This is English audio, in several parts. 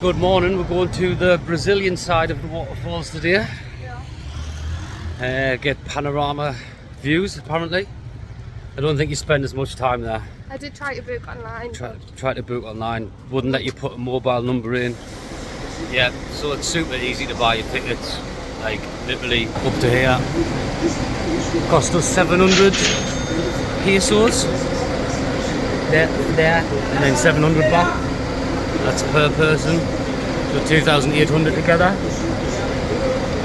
Good morning, we're going to the Brazilian side of the waterfalls today. Get panorama views apparently. I don't think you spend as much time there. I did try to book online. Try to book online, wouldn't let you put a mobile number in. Yeah, so it's super easy to buy your tickets, like literally up to here. Cost us 700 pesos there, and then 700 back. That's per person, so 2,800 together.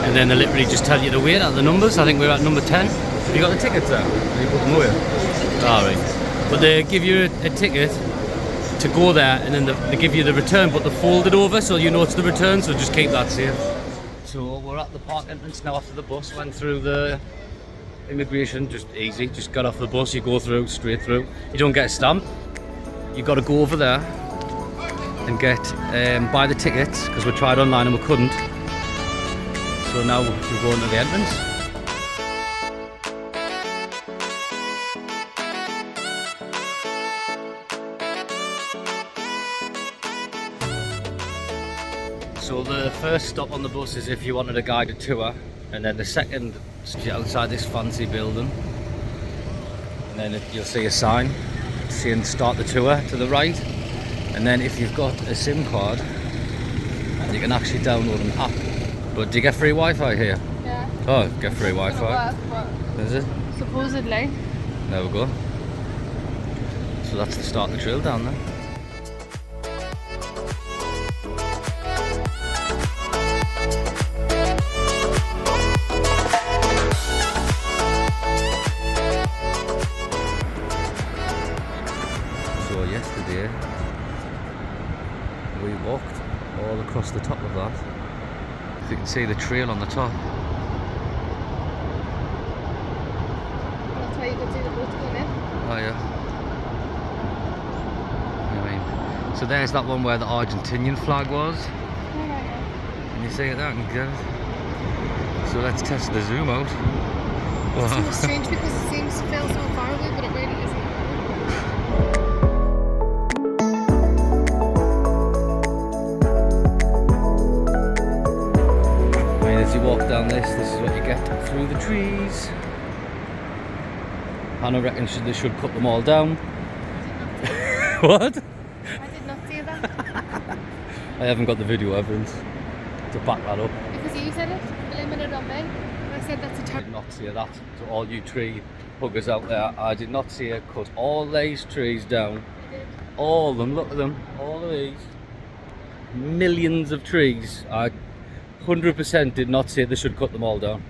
And then they literally just tell you to wait at the numbers. I think we're at number 10. Have you got the tickets there? Have you put them away? Alright. But they give you a ticket to go there, and then they give you the return, but they fold it over so you know it's the return, so just keep that safe. So we're at the park entrance now after the bus went through the immigration. Just easy, just got off the bus, you go through, straight through. You don't get a stamp. You got to go over there and get buy the tickets, because we tried online and we couldn't. So now we're going to the entrance. So the first stop on the bus is if you wanted a guided tour, and then the second is outside this fancy building, and then you'll see a sign saying start the tour to the right. And then if you've got a SIM card, you can actually download an app. But do you get free Wi-Fi here? Yeah. Oh, get free Wi-Fi. Is it? Supposedly. There we go. So that's the start of the trail down there. So yesterday we walked all across the top of that. If you can see the trail on the top. That's why you can see the boat going in. Oh yeah. So there's that one where the Argentinian flag was. Oh, right. Can you see it there? So let's test the zoom out. It's so strange because it seems to feel so far away, but it really isn't. As you walk down this is what you get through the trees. Hannah reckons they should cut them all down. What? I did not see that. I haven't got the video evidence to back that up. Because you said it, blaming it on me. I said that's a I terrible. did not see that. To all you tree huggers out there, I did not see her cut all these trees down. I did. All of them, look at them, all of these. Millions of trees. I 100% did not say they should cut them all down.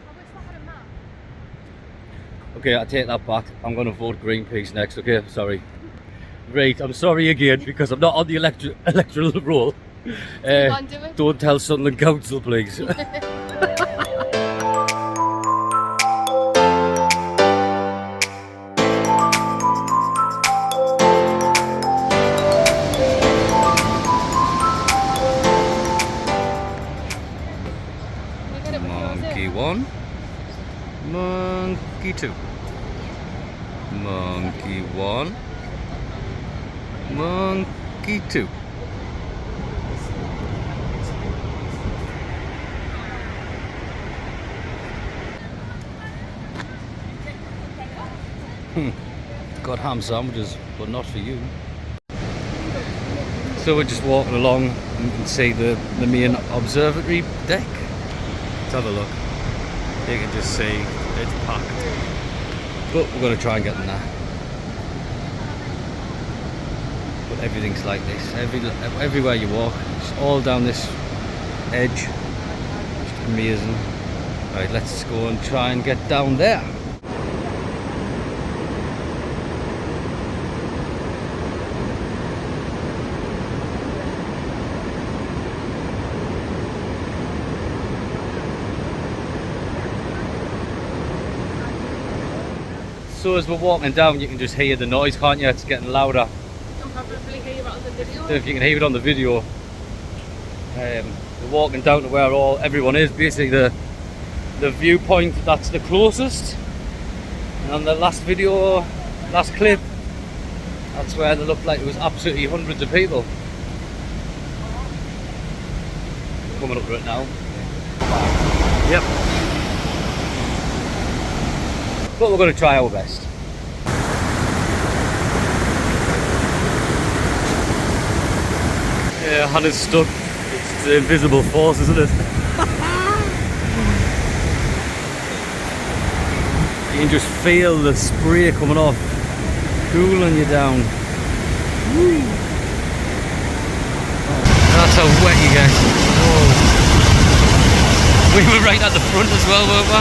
I wish I had a map. Okay, I take that back. I'm going to vote Greenpeace next, okay? Sorry. Right, I'm sorry again because I'm not on the electoral roll. You can't do it. Don't tell Sunderland Council, please. Monkey 1, monkey 2, monkey 1, monkey 2. Got ham sandwiches, but not for you. So we're just walking along and you can see the main observatory deck. Let's have a look. You can just see it's packed. But we're going to try and get in there. But everything's like this. Everywhere you walk, it's all down this edge. Just amazing. Right, let's go and try and get down there. So as we're walking down, you can just hear the noise, can't you? It's getting louder. You can probably hear it on the video. I don't know if you can hear it on the video. We're walking down to where everyone is, basically the viewpoint that's the closest. And on the last video, last clip, that's where they looked like it was absolutely hundreds of people. coming up to it now. Yep. But we're going to try our best. Yeah, Hannah's stuck. It's the invisible force, isn't it? You can just feel the spray coming off, cooling you down. Woo. That's how wet you get. Whoa. We were right at the front as well, weren't we?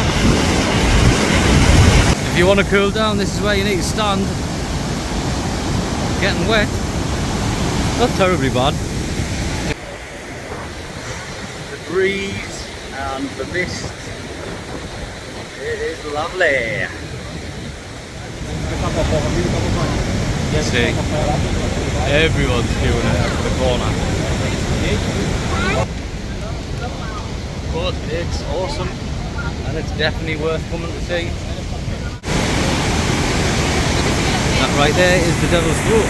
If you want to cool down, this is where you need to stand. Getting wet. Not terribly bad. The breeze and the mist. It is lovely. You see, everyone's doing it at the corner. But it's awesome and it's definitely worth coming to see. That right there is the Devil's Throat.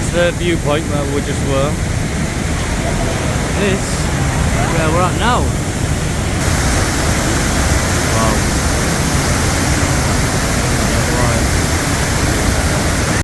The viewpoint where we just were. This is where we're at now.